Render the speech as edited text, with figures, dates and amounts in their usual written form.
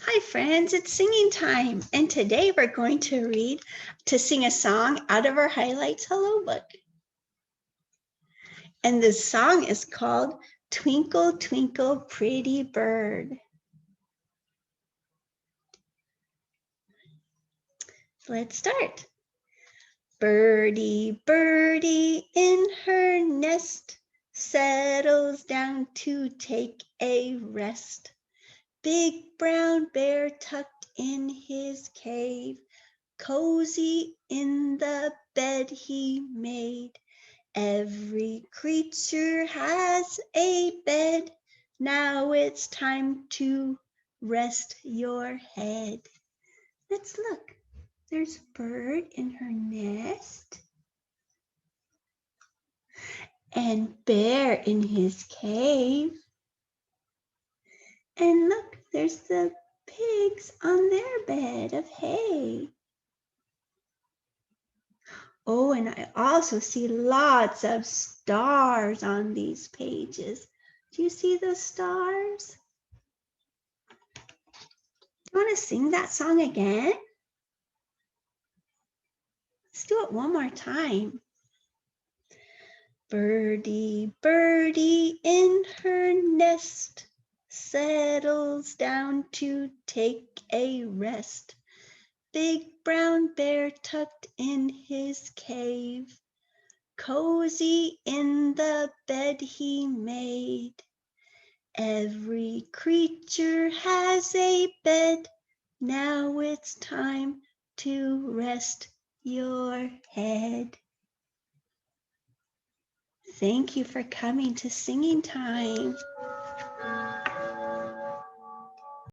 Hi friends, it's singing time, and today we're going to sing a song out of our Highlights Hello book. And this song is called Twinkle, Twinkle, Pretty Bird. Let's start. Birdie, birdie in her nest, settles down to take a rest. Big brown bear tucked in his cave, cozy in the bed he made. Every creature has a bed. Now it's time to rest your head. Let's look. There's a bird in her nest and bear in his cave. And look, there's the pigs on their bed of hay. Oh, and I also see lots of stars on these pages. Do you see the stars? Do you want to sing that song again? Let's do it one more time. Birdie, birdie in her nest, settles down to take a rest. Big brown bear tucked in his cave, cozy in the bed he made. Every creature has a bed. Now it's time to rest your head. Thank you for coming to Singing Time.